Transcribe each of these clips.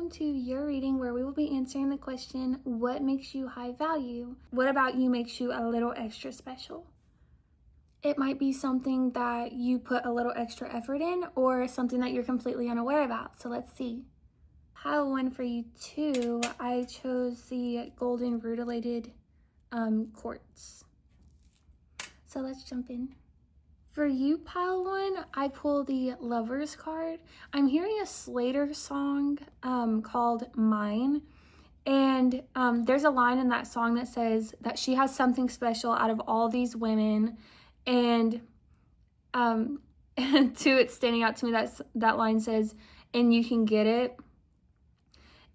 welcome to your reading where we will be answering the question, what makes you high value? What about you makes you a little extra special? It might be something that you put a little extra effort in or something that you're completely unaware about. So let's see. Pile 1 for you too. I chose the golden rutilated quartz. So let's jump in. For you, pile 1, I pull the Lovers card. I'm hearing a Slater song called Mine. And there's a line in that song that says that she has something special out of all these women. And to it standing out to me, that line says, and you can get it.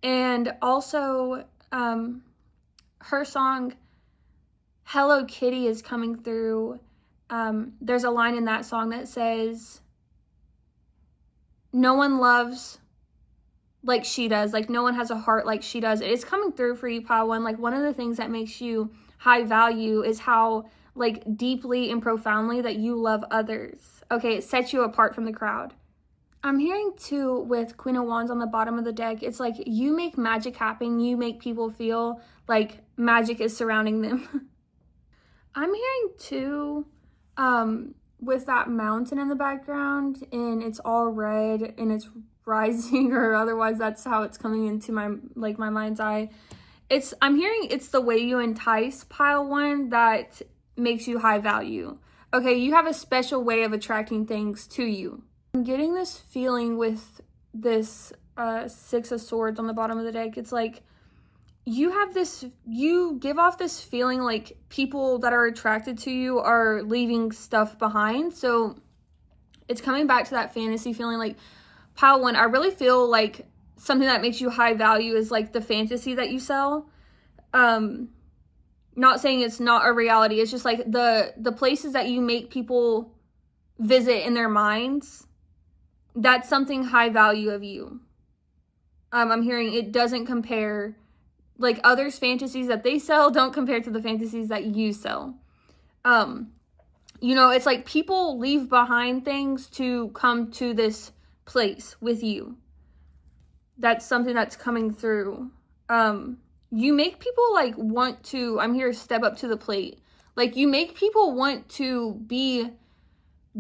And also her song, Hello Kitty, is coming through. There's a line in that song that says, no one loves like she does. Like, no one has a heart like she does. It's coming through for you, pile 1. Like, one of the things that makes you high value is how, like, deeply and profoundly that you love others. Okay, it sets you apart from the crowd. I'm hearing, too, with Queen of Wands on the bottom of the deck, it's like you make magic happen. You make people feel like magic is surrounding them. I'm hearing, too, with that mountain in the background, and it's all red and it's rising, or otherwise that's how it's coming into my mind's eye. I'm hearing it's the way you entice, pile 1, that makes you high value. Okay, you have a special way of attracting things to you. I'm getting this feeling with this 6 of Swords on the bottom of the deck. It's like you give off this feeling like people that are attracted to you are leaving stuff behind. So it's coming back to that fantasy feeling. Like, pile 1, I really feel like something that makes you high value is like the fantasy that you sell. Not saying it's not a reality. It's just like the places that you make people visit in their minds. That's something high value of you. I'm hearing it doesn't compare. Like, others' fantasies that they sell don't compare to the fantasies that you sell. It's like people leave behind things to come to this place with you. That's something that's coming through. You make people, like, want to, I'm here, step up to the plate. Like, you make people want to be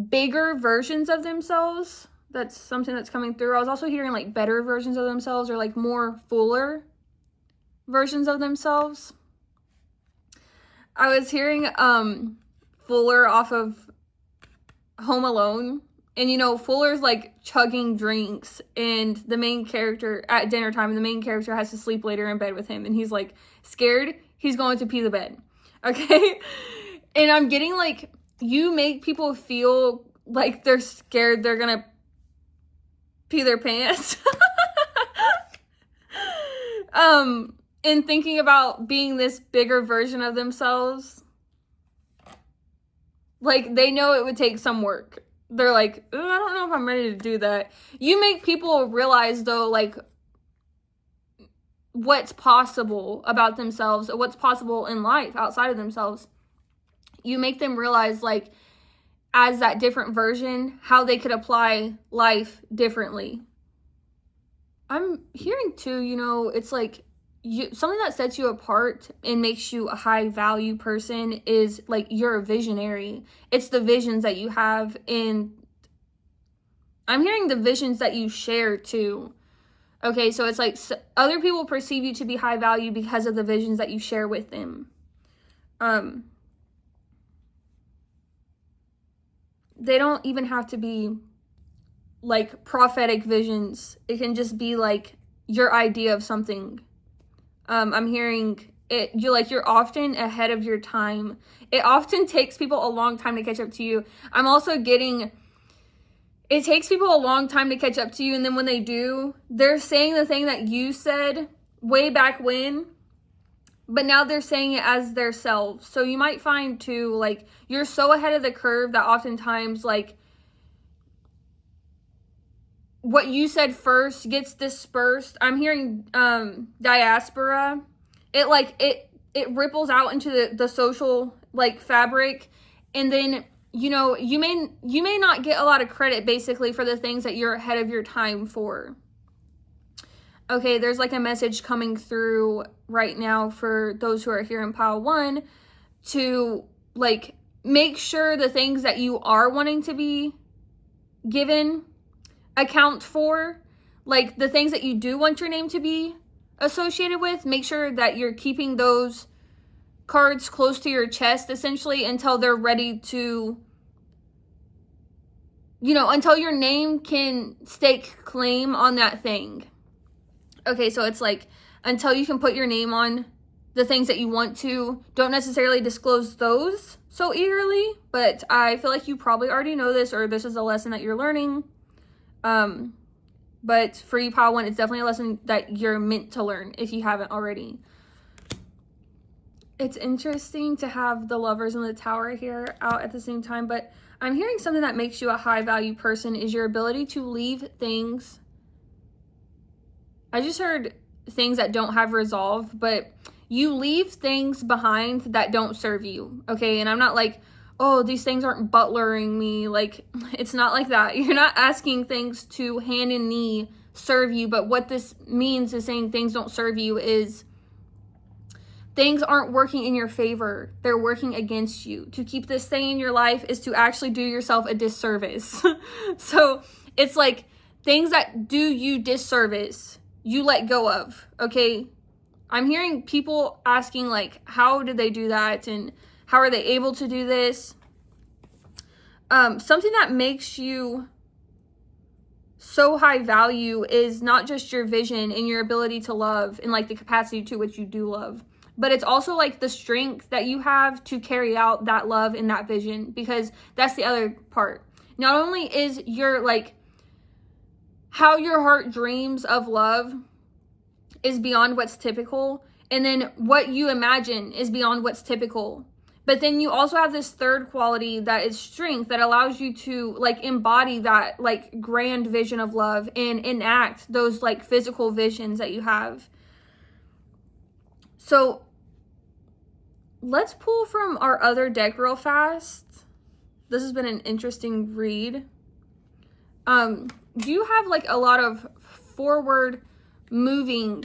bigger versions of themselves. That's something that's coming through. I was also hearing, like, better versions of themselves, or, like, more fuller versions of themselves. I was hearing Fuller off of Home Alone, and Fuller's like chugging drinks, and the main character at dinner time, the main character has to sleep later in bed with him, and he's like scared he's going to pee the bed. Okay. And I'm getting like, you make people feel like they're scared they're gonna pee their pants. And thinking about being this bigger version of themselves. Like, they know it would take some work. They're like, I don't know if I'm ready to do that. You make people realize, though, like, what's possible about themselves, or what's possible in life outside of themselves. You make them realize, like, as that different version, how they could apply life differently. I'm hearing, too, it's like, something that sets you apart and makes you a high value person is like you're a visionary. It's the visions that you have, and I'm hearing the visions that you share too. Okay, so it's like other people perceive you to be high value because of the visions that you share with them. They don't even have to be like prophetic visions. It can just be like your idea of something. I'm hearing it, you're often ahead of your time. It often takes people a long time to catch up to you. I'm also getting, it takes people a long time to catch up to you, and then when they do, they're saying the thing that you said way back when, but now they're saying it as their selves. So you might find too, like, you're so ahead of the curve that oftentimes, like, what you said first gets dispersed. I'm hearing diaspora. It ripples out into the social like fabric, and then you may not get a lot of credit basically for the things that you're ahead of your time for. Okay, there's like a message coming through right now for those who are here in pile 1 to like make sure the things that you are wanting to be given account for, like the things that you do want your name to be associated with, make sure that you're keeping those cards close to your chest essentially until they're ready to, until your name can stake claim on that thing. Okay, so it's like until you can put your name on the things that you want to, don't necessarily disclose those so eagerly, but I feel like you probably already know this, or this is a lesson that you're learning. But for you, pile 1, it's definitely a lesson that you're meant to learn if you haven't already. It's interesting to have the Lovers and the Tower here out at the same time, but I'm hearing something that makes you a high value person is your ability to leave things. I just heard things that don't have resolve, but you leave things behind that don't serve you, okay? And I'm not like, oh, these things aren't butlering me. Like, it's not like that. You're not asking things to hand and knee serve you, but what this means is saying things don't serve you is things aren't working in your favor. They're working against you. To keep this thing in your life is to actually do yourself a disservice. So it's like things that do you disservice, you let go of, okay? I'm hearing people asking like, how did they do that? And how are they able to do this? Something that makes you so high value is not just your vision and your ability to love and like the capacity to which you do love, but it's also like the strength that you have to carry out that love and that vision, because that's the other part. Not only is your like how your heart dreams of love is beyond what's typical, and then what you imagine is beyond what's typical. But then you also have this third quality that is strength, that allows you to like embody that like grand vision of love and enact those like physical visions that you have. So let's pull from our other deck real fast. This has been an interesting read. You have like a lot of forward moving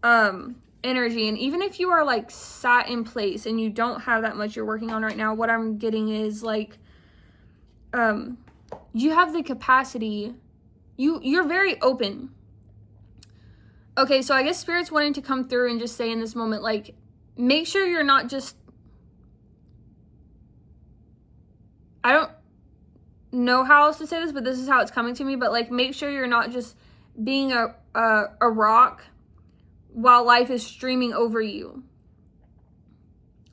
energy, and even if you are like sat in place and you don't have that much you're working on right now, what I'm getting is like you have the capacity, you're very open. Okay, so I guess Spirit's wanting to come through and just say in this moment, like, make sure you're not just, I don't know how else to say this, but this is how it's coming to me, but like make sure you're not just being a rock while life is streaming over you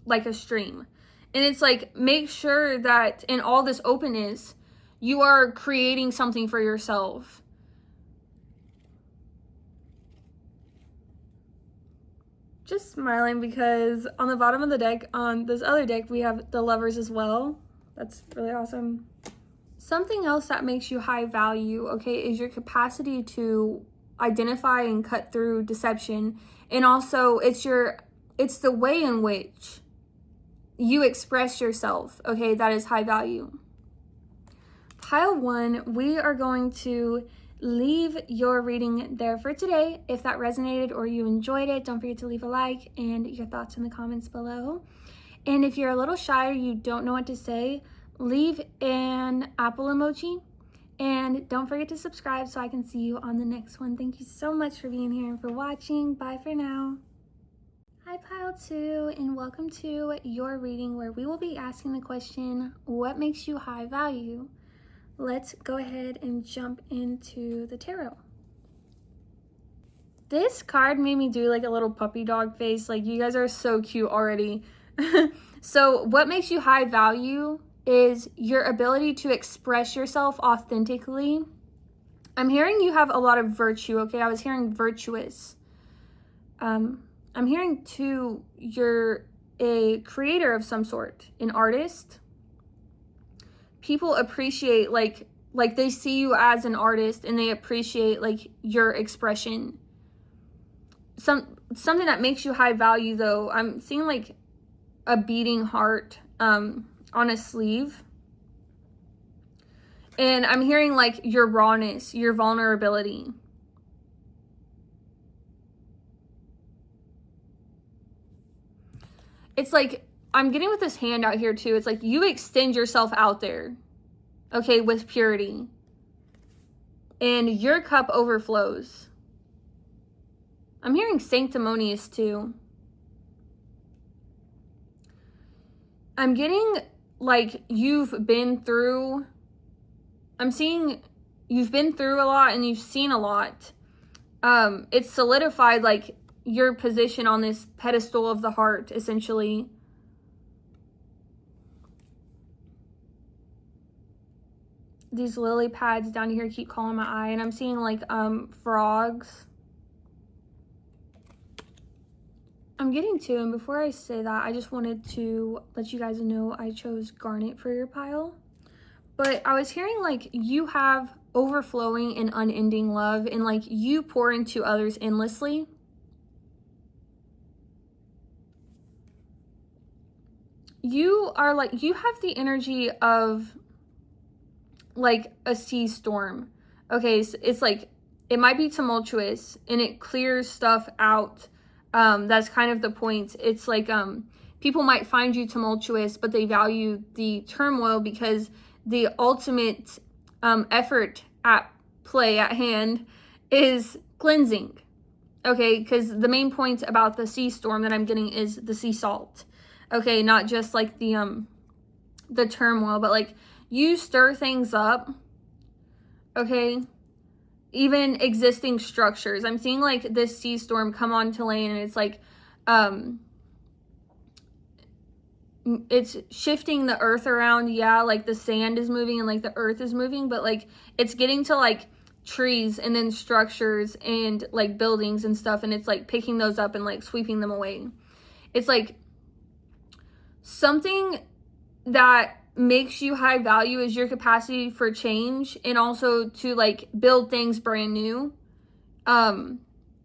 like a stream. And it's like, make sure that in all this openness, you are creating something for yourself. Just smiling because on the bottom of the deck, on this other deck, we have the Lovers as well. That's really awesome. Something else that makes you high value, okay, is your capacity to identify and cut through deception. And also it's the way in which you express yourself, okay, that is high value. Pile 1, we are going to leave your reading there for today. If that resonated or you enjoyed it, don't forget to leave a like and your thoughts in the comments below. And if you're a little shy or you don't know what to say, leave an apple emoji. And don't forget to subscribe so I can see you on the next one. Thank you so much for being here and for watching. Bye for now. Hi Pile 2, and welcome to your reading where we will be asking the question, what makes you high value? Let's go ahead and jump into the tarot. This card made me do like a little puppy dog face. Like, you guys are so cute already. So what makes you high value is your ability to express yourself authentically. I'm hearing you have a lot of virtue, okay? I was hearing virtuous. I'm hearing too, you're a creator of some sort, an artist. People appreciate like they see you as an artist and they appreciate like your expression. Something that makes you high value though, I'm seeing like a beating heart on a sleeve. And I'm hearing like your rawness, your vulnerability. it's like, I'm getting with this hand out here too. It's like you extend yourself out there, okay, with purity. And your cup overflows. I'm hearing sanctimonious too. I'm getting like you've been through, I'm seeing you've been through a lot and you've seen a lot. It's solidified like your position on this pedestal of the heart, essentially. These lily pads down here keep calling my eye, and I'm seeing like frogs. I'm getting to, and before I say that, I just wanted to let you guys know I chose garnet for your pile. But I was hearing like you have overflowing and unending love, and like you pour into others endlessly. You are like, you have the energy of like a sea storm. Okay, so it's like, it might be tumultuous and it clears stuff out. That's kind of the point. It's like, people might find you tumultuous, but they value the turmoil because the ultimate effort at play at hand is cleansing. Okay, because the main point about the sea storm that I'm getting is the sea salt. Okay, not just like the turmoil, but like you stir things up. Okay, even existing structures. I'm seeing like this sea storm come onto land, and it's like it's shifting the earth around. Yeah, like the sand is moving and like the earth is moving, but like it's getting to like trees and then structures and like buildings and stuff, and it's like picking those up and like sweeping them away. It's like something that makes you high value is your capacity for change and also to like build things brand new. I'm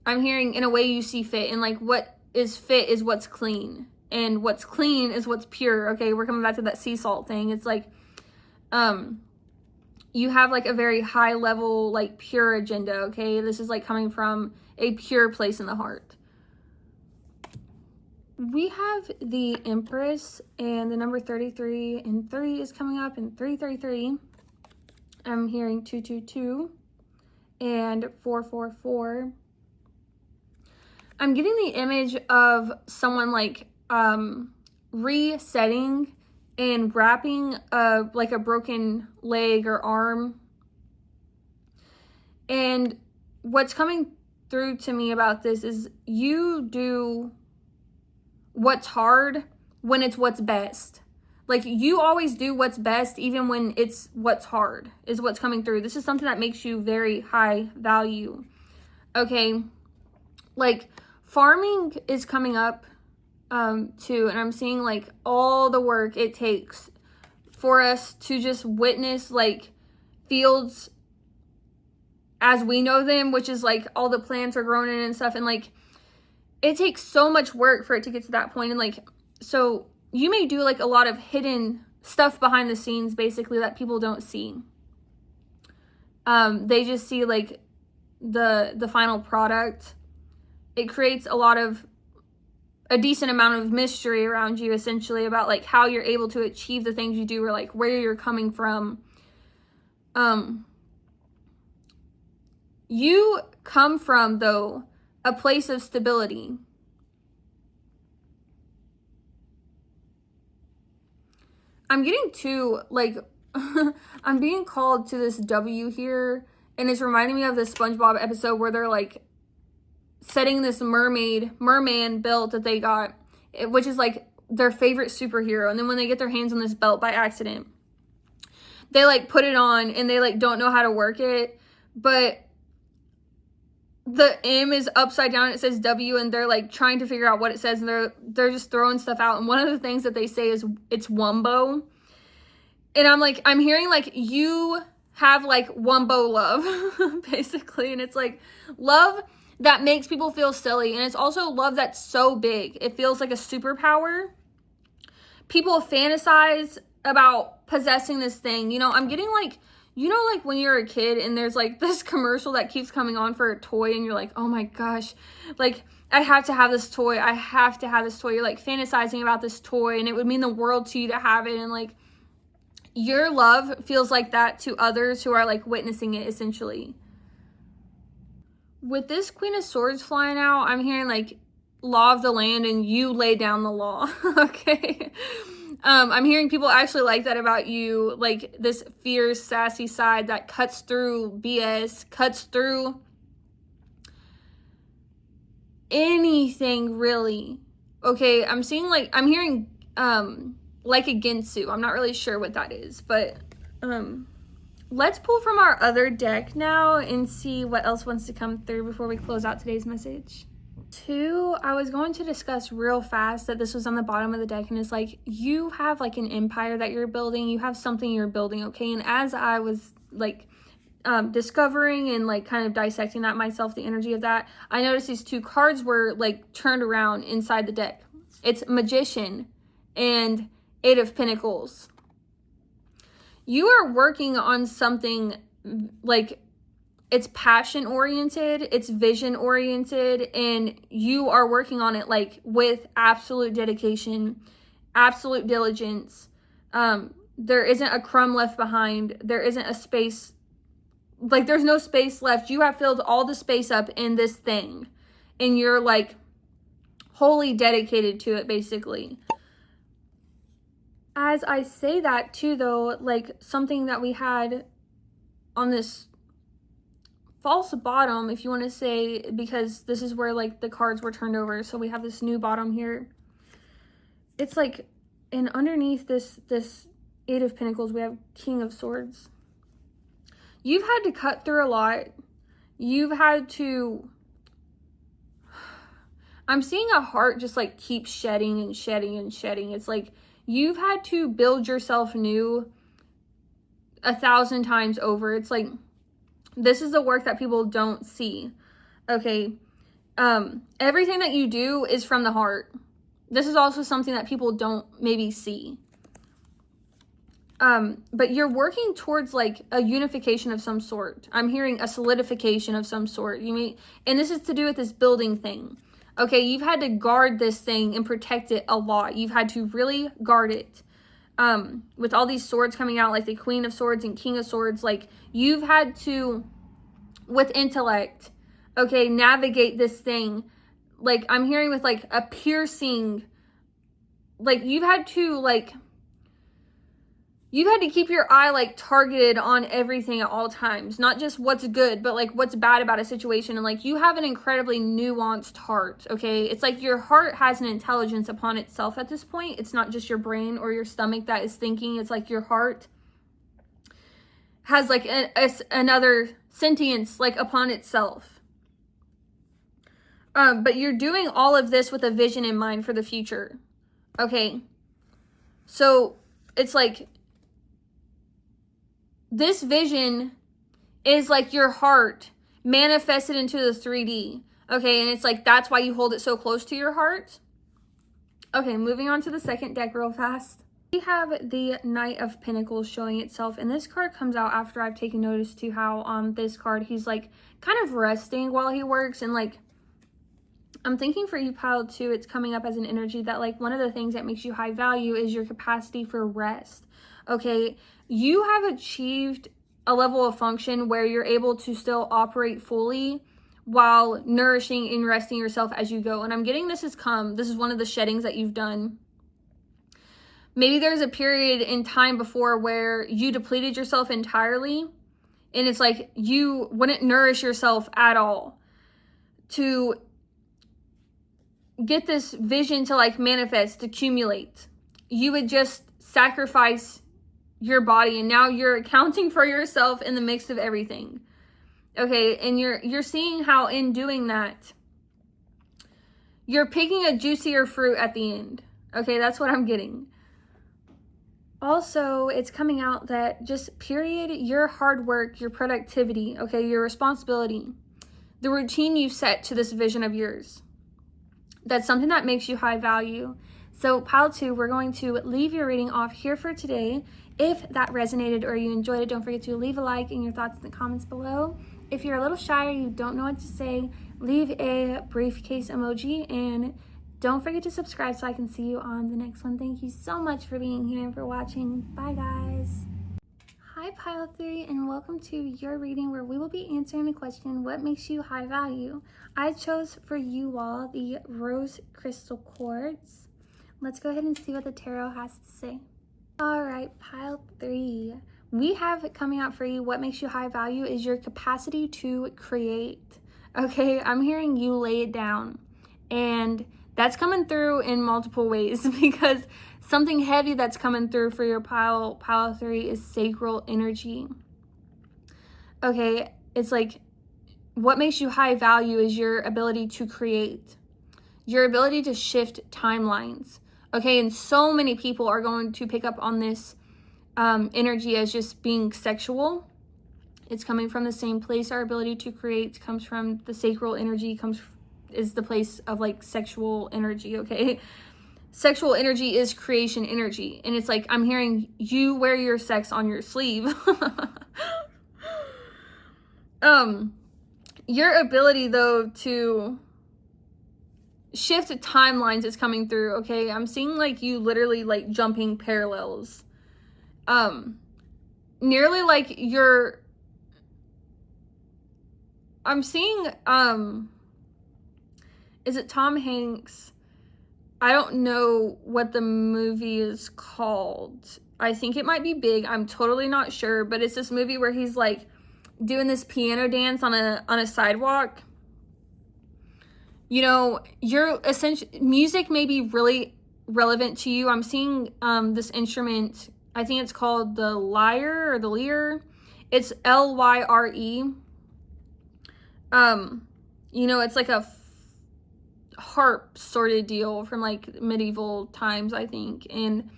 hearing in a way you see fit, and like what is fit is what's clean, and what's clean is what's pure. Okay, we're coming back to that sea salt thing. It's like you have like a very high level like pure agenda. Okay, this is like coming from a pure place in the heart. We have the Empress, and the number 33 and 3 is coming up, and 333. I'm hearing 222 and 444. I'm getting the image of someone like resetting and wrapping like a broken leg or arm. And what's coming through to me about this is you do what's hard when it's what's best. Like you always do what's best even when it's what's hard is what's coming through. This is something that makes you very high value. Okay, like farming is coming up too, and I'm seeing like all the work it takes for us to just witness like fields as we know them, which is like all the plants are grown in and stuff, and like it takes so much work for it to get to that point. And like, so you may do like a lot of hidden stuff behind the scenes, basically, that people don't see. They just see like the final product. It creates a decent amount of mystery around you, essentially, about like how you're able to achieve the things you do, or like where you're coming from. You come from, though, a place of stability. I'm getting to, like, I'm being called to this W here, and it's reminding me of the SpongeBob episode where they're, like, setting this merman belt that they got, which is, like, their favorite superhero, and then when they get their hands on this belt by accident, they, like, put it on, and they, like, don't know how to work it, but the M is upside down, it says W, and they're like trying to figure out what it says, and they're just throwing stuff out, and one of the things that they say is it's Wumbo. And I'm like, I'm hearing like you have like Wumbo love basically, and it's like love that makes people feel silly, and it's also love that's so big it feels like a superpower. People fantasize about possessing this thing, you know. I'm getting like, you know, like when you're a kid and there's like this commercial that keeps coming on for a toy, and you're like, oh my gosh, like I have to have this toy. I have to have this toy. You're like fantasizing about this toy, and it would mean the world to you to have it. And like your love feels like that to others who are like witnessing it, essentially. With this Queen of Swords flying out, I'm hearing like law of the land, and you lay down the law. Okay. I'm hearing people actually like that about you, like this fierce, sassy side that cuts through BS, cuts through anything really. Okay, I'm seeing like, I'm hearing like a Ginsu. I'm not really sure what that is, but let's pull from our other deck now and see what else wants to come through before we close out today's message. 2, I was going to discuss real fast that this was on the bottom of the deck, and it's like you have like an empire that you're building, you have something you're building, okay? And as I was like discovering and like kind of dissecting that myself, the energy of that, I noticed these 2 cards were like turned around inside the deck. It's Magician and 8 of Pentacles. You are working on something like it's passion oriented, it's vision oriented, and you are working on it like with absolute dedication, absolute diligence. There isn't a crumb left behind. There isn't a space, like there's no space left. You have filled all the space up in this thing, and you're like wholly dedicated to it, basically. As I say that too, though, like something that we had on this false bottom, if you want to say, because this is where like the cards were turned over, so we have this new bottom here. It's like, and underneath this 8 of Pentacles, we have King of Swords. You've had to cut through a lot. You've had to, I'm seeing a heart just like keep shedding and shedding and shedding. It's like you've had to build yourself new 1,000 times over. It's like, this is the work that people don't see. Okay. Everything that you do is from the heart. This is also something that people don't maybe see. But you're working towards like a unification of some sort. I'm hearing a solidification of some sort. And this is to do with this building thing. Okay, you've had to guard this thing and protect it a lot. You've had to really guard it. With all these swords coming out, like the Queen of Swords and King of Swords, like you've had to, with intellect, okay, navigate this thing. Like I'm hearing with like a piercing, like you've had to keep your eye like targeted on everything at all times, not just what's good, but like what's bad about a situation. And like you have an incredibly nuanced heart, okay? It's like your heart has an intelligence upon itself at this point. It's not just your brain or your stomach that is thinking. It's like your heart has like another sentience like upon itself. But you're doing all of this with a vision in mind for the future, okay? So it's like this vision is like your heart manifested into the 3D, okay? And it's like, that's why you hold it so close to your heart. Okay, moving on to the second deck real fast. We have the Knight of Pentacles showing itself, and this card comes out after I've taken notice to how this card, he's like kind of resting while he works. And like, I'm thinking for you, pile 2, it's coming up as an energy that like one of the things that makes you high value is your capacity for rest, okay? You have achieved a level of function where you're able to still operate fully while nourishing and resting yourself as you go. And I'm getting this is one of the sheddings that you've done. Maybe there's a period in time before where you depleted yourself entirely, and it's like you wouldn't nourish yourself at all to get this vision to like manifest, accumulate. You would just sacrifice your body, and now you're accounting for yourself in the mix of everything, okay? And you're seeing how in doing that you're picking a juicier fruit at the end, okay? That's what I'm getting. Also, it's coming out that just period, your hard work, your productivity, okay, your responsibility, the routine you set to this vision of yours, that's something that makes you high value. So pile 2, we're going to leave your reading off here for today. If that resonated or you enjoyed it, don't forget to leave a like and your thoughts in the comments below. If you're a little shy or you don't know what to say, leave a briefcase emoji, and don't forget to subscribe so I can see you on the next one. Thank you so much for being here and for watching. Bye, guys. Hi, Pile 3, and welcome to your reading where we will be answering the question, what makes you high value? I chose for you all the Rose Crystal Quartz. Let's go ahead and see what the tarot has to say. All right, Pile 3. We have coming out for you, what makes you high value is your capacity to create. Okay, I'm hearing you lay it down. And that's coming through in multiple ways because something heavy that's coming through for your pile 3 is sacral energy. Okay, it's like what makes you high value is your ability to create, your ability to shift timelines. Okay, and so many people are going to pick up on this energy as just being sexual. It's coming from the same place. Our ability to create comes from the sacral energy, is the place of like sexual energy. Okay, sexual energy is creation energy, and it's like I'm hearing you wear your sex on your sleeve. Your ability though to shift timelines is coming through. Okay, I'm seeing like you literally like jumping parallels. Nearly like I'm seeing, is it Tom Hanks? I don't know what the movie is called. I think it might be Big. I'm totally not sure, but it's this movie where he's like doing this piano dance on a sidewalk. You know, music may be really relevant to you. I'm seeing this instrument. I think it's called the lyre or the lyre. It's Lyre. You know, it's like a harp sort of deal from like medieval times, I think. And,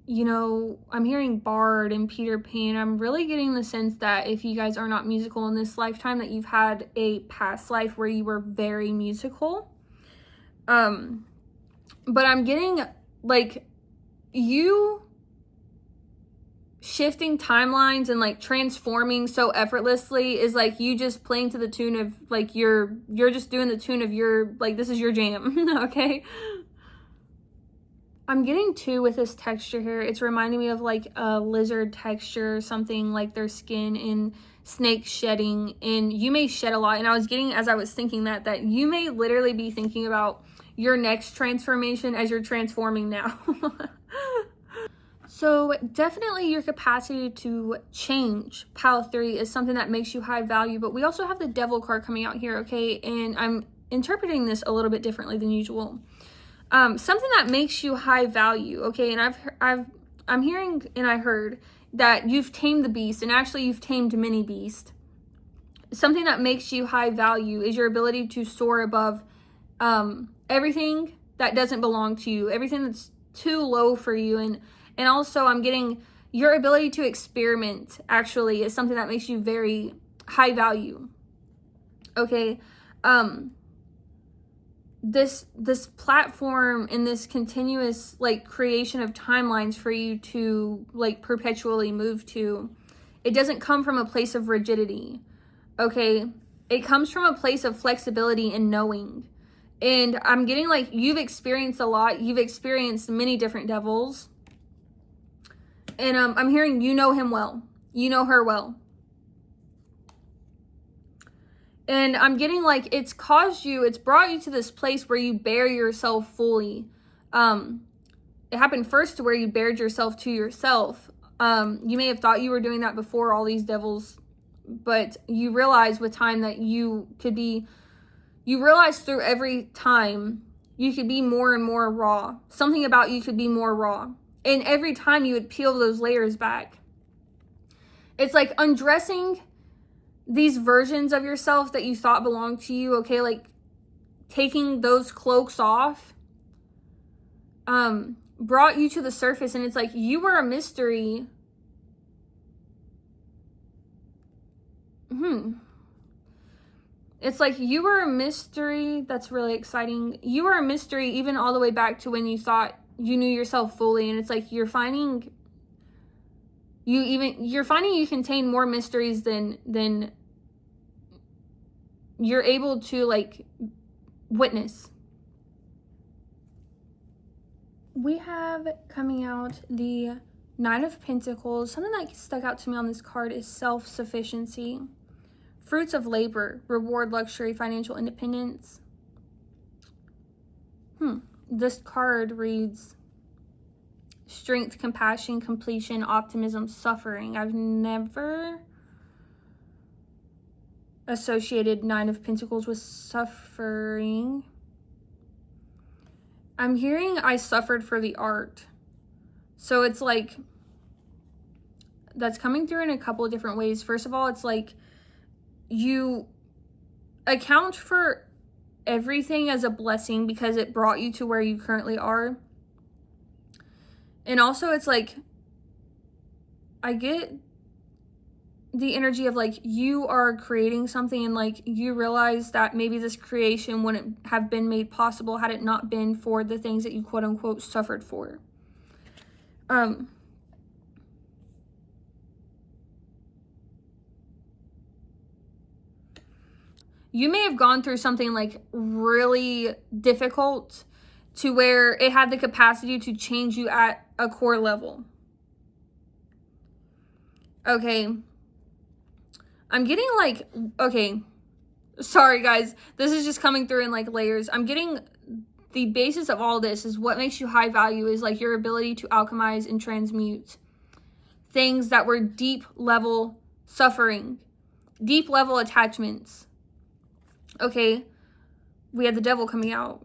you know, I'm hearing Bard and Peter Pan. I'm really getting the sense that if you guys are not musical in this lifetime, that you've had a past life where you were very musical. But I'm getting like you shifting timelines and like transforming so effortlessly is like you just playing to the tune of like you're just doing the tune of your, like, this is your jam. Okay, I'm getting two with this texture here. It's reminding me of like a lizard texture or something, like their skin, and snake shedding, and you may shed a lot. And I was getting, as I was thinking that you may literally be thinking about your next transformation as you're transforming now. So definitely your capacity to change, Pile 3, is something that makes you high value. But we also have the Devil card coming out here, okay? And I'm interpreting this a little bit differently than usual. Something that makes you high value, okay? And I'm hearing and I heard that you've tamed the beast, and actually you've tamed many beasts. Something that makes you high value is your ability to soar above everything that doesn't belong to you, everything that's too low for you. And also I'm getting your ability to experiment actually is something that makes you very high value. Okay. This platform and this continuous like creation of timelines for you to like perpetually move to, it doesn't come from a place of rigidity. Okay. It comes from a place of flexibility and knowing. And I'm getting like you've experienced a lot. You've experienced many different devils. And I'm hearing you know him well. You know her well. And I'm getting like it's brought you to this place where you bear yourself fully. It happened first to where you bared yourself to yourself. You may have thought you were doing that before all these devils, but you realize with time that you realize through every time you could be more and more raw. Something about you could be more raw. And every time you would peel those layers back. It's like undressing these versions of yourself that you thought belonged to you, okay? Like taking those cloaks off brought you to the surface, and it's like you were a mystery. It's like you were a mystery. That's really exciting. You were a mystery even all the way back to when you thought you knew yourself fully. And it's like you're you're finding you contain more mysteries than you're able to like witness. We have coming out the Nine of Pentacles. Something that stuck out to me on this card is self-sufficiency, fruits of labor, reward, luxury, financial independence. This card reads strength, compassion, completion, optimism, suffering. I've never associated Nine of Pentacles with suffering. I'm hearing I suffered for the art. So it's like, that's coming through in a couple of different ways. First of all, it's like you account for everything as a blessing because it brought you to where you currently are. And also it's like, I get the energy of like you are creating something and like you realize that maybe this creation wouldn't have been made possible had it not been for the things that you quote unquote suffered for. You may have gone through something like really difficult to where it had the capacity to change you at a core level. Okay. I'm getting like, okay, sorry guys, this is just coming through in like layers. I'm getting the basis of all this is what makes you high value is like your ability to alchemize and transmute things that were deep level suffering, deep level attachments. Okay, we had the Devil coming out.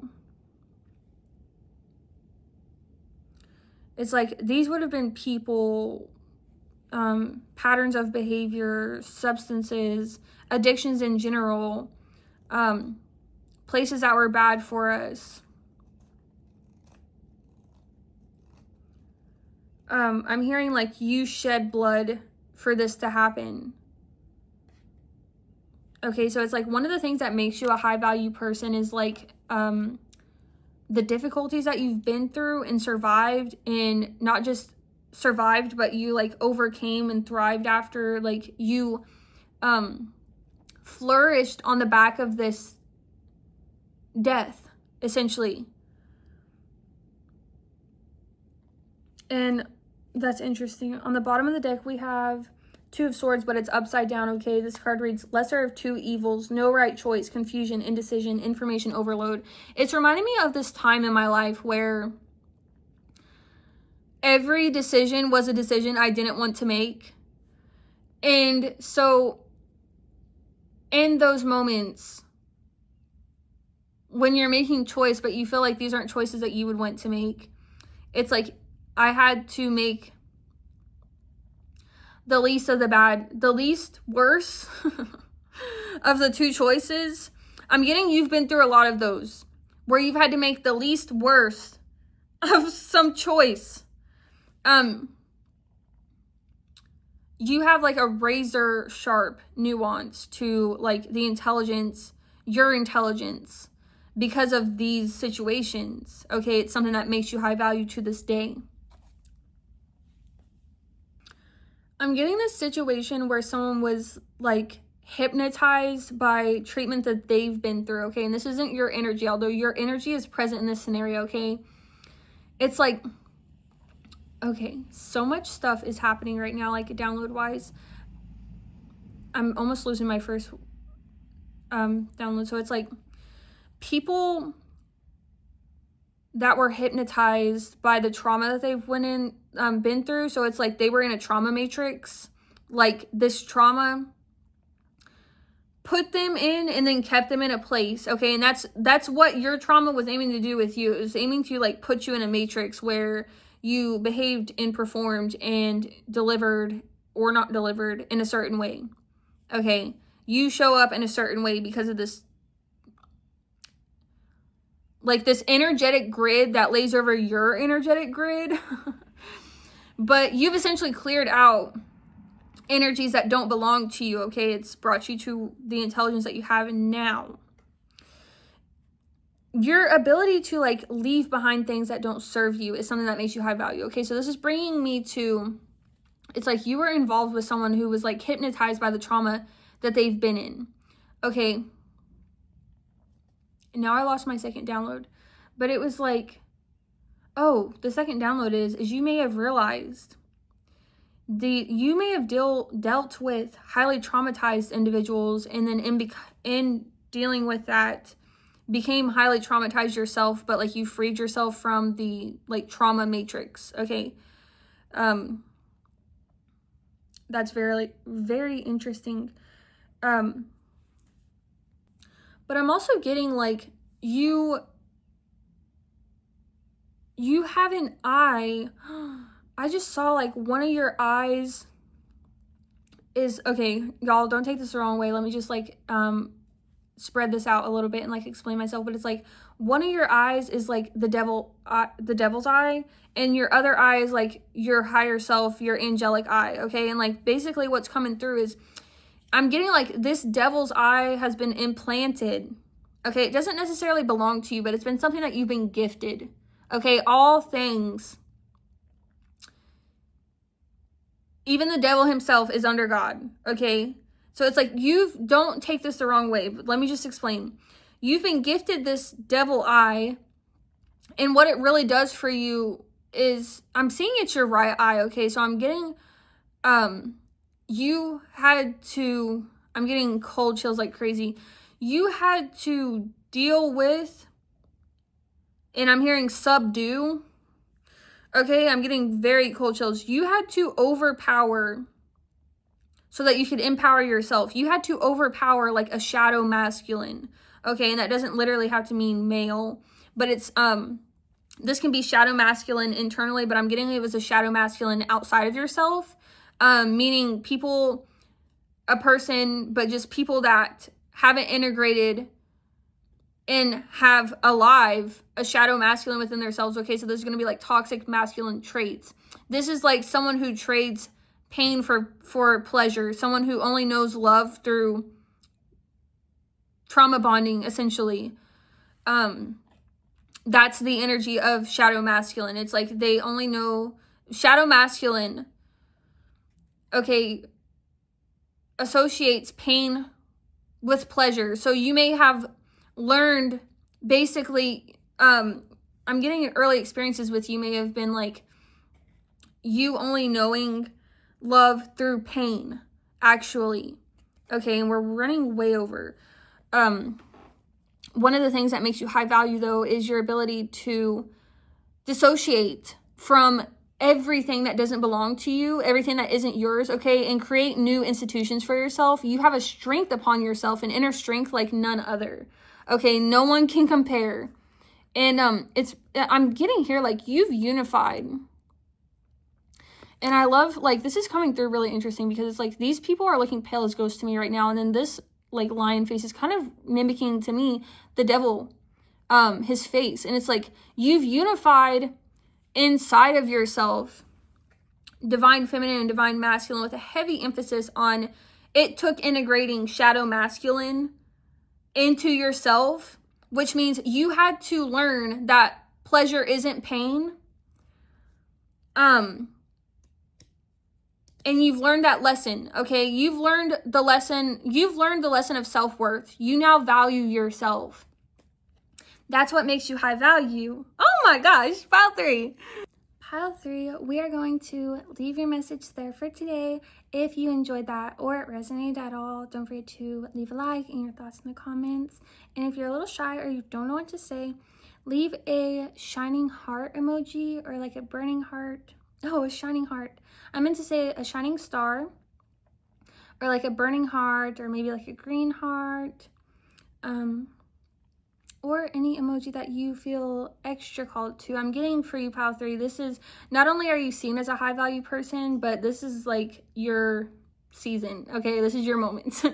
It's like these would have been people, patterns of behavior, substances, addictions in general, places that were bad for us. I'm hearing like you shed blood for this to happen. Okay, so it's like one of the things that makes you a high value person is like the difficulties that you've been through and survived, and not just survived, but you like overcame and thrived after, like you flourished on the back of this death, essentially. And that's interesting. On the bottom of the deck, we have Two of Swords, but it's upside down, okay? This card reads, lesser of two evils, no right choice, confusion, indecision, information overload. It's reminding me of this time in my life where every decision was a decision I didn't want to make. And so in those moments, when you're making choice, but you feel like these aren't choices that you would want to make, it's like I had to make the least of the bad, the least worse of the two choices. I'm getting you've been through a lot of those where you've had to make the least worst of some choice. You have like a razor sharp nuance to like the intelligence, your intelligence, because of these situations. Okay, it's something that makes you high value to this day. I'm getting this situation where someone was like hypnotized by treatment that they've been through, okay? And this isn't your energy, although your energy is present in this scenario, okay? It's like, okay, so much stuff is happening right now, like download-wise. I'm almost losing my first download. So it's like people that were hypnotized by the trauma that they've been through. So it's like they were in a trauma matrix. Like this trauma put them in and then kept them in a place. Okay, and that's what your trauma was aiming to do with you. It was aiming to like put you in a matrix where you behaved and performed and delivered or not delivered in a certain way. Okay, you show up in a certain way because of this, like this energetic grid that lays over your energetic grid. But you've essentially cleared out energies that don't belong to you, okay? It's brought you to the intelligence that you have now. Your ability to like leave behind things that don't serve you is something that makes you high value, okay? So this is bringing me to It's like you were involved with someone who was like hypnotized by the trauma that they've been in. Okay. And now I lost my second download. But it was like, oh, the second download is you may have realized you may have dealt with highly traumatized individuals, and then in dealing with that became highly traumatized yourself, but like you freed yourself from the like trauma matrix. Okay. That's very, very interesting. But I'm also getting like you have an eye. I just saw like one of your eyes is, okay, y'all don't take this the wrong way. Let me just like spread this out a little bit and like explain myself. But it's like one of your eyes is like the devil's eye, and your other eye is like your higher self, your angelic eye. Okay. And like basically what's coming through is I'm getting like this devil's eye has been implanted. Okay. It doesn't necessarily belong to you, but it's been something that you've been gifted. Okay. All things, even the devil himself is under God. Okay. So it's like, don't take this the wrong way, but let me just explain. You've been gifted this devil eye, and what it really does for you is, I'm seeing it's your right eye. Okay. So I'm getting, I'm getting cold chills like crazy. You had to deal with, and I'm hearing subdue. Okay, I'm getting very cold chills. You had to overpower so that you could empower yourself. You had to overpower like a shadow masculine. Okay, and that doesn't literally have to mean male, but it's this can be shadow masculine internally, but I'm getting it was a shadow masculine outside of yourself, meaning people, a person, but just people that haven't integrated and have alive a shadow masculine within themselves. Okay, so this is going to be like toxic masculine traits. This is like someone who trades pain for pleasure, someone who only knows love through trauma bonding, essentially. That's the energy of shadow masculine. It's like they only know shadow masculine, okay, associates pain with pleasure. So you may have learned basically, I'm getting early experiences with you may have been like you only knowing love through pain, actually. Okay, and we're running way over. One of the things that makes you high value, though, is your ability to dissociate from everything that doesn't belong to you, everything that isn't yours, okay, and create new institutions for yourself. You have a strength upon yourself, an inner strength like none other. Okay, no one can compare. And I'm getting here like you've unified. And I love, like, this is coming through really interesting because it's like these people are looking pale as ghosts to me right now. And then this like lion face is kind of mimicking to me the devil, his face. And it's like you've unified inside of yourself divine feminine and divine masculine with a heavy emphasis on it took integrating shadow masculine into yourself, which means you had to learn that pleasure isn't pain. And you've learned that lesson, okay? You've learned the lesson of self-worth. You now value yourself. That's what makes you high value. Oh my gosh, pile 3. Pile 3, we are going to leave your message there for today. If you enjoyed that or it resonated at all, don't forget to leave a like and your thoughts in the comments. And if you're a little shy or you don't know what to say, leave a shining heart emoji or like a burning heart. Oh, a shining heart. I meant to say a shining star or like a burning heart or maybe like a green heart. Or any emoji that you feel extra called to. I'm getting for you, Pile 3. This is, not only are you seen as a high value person, but this is like your season, okay? This is your moment.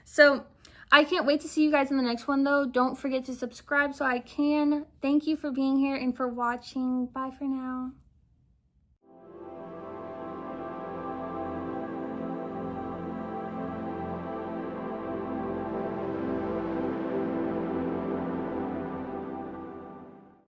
So I can't wait to see you guys in the next one, though. Don't forget to subscribe so I can. Thank you for being here and for watching. Bye for now.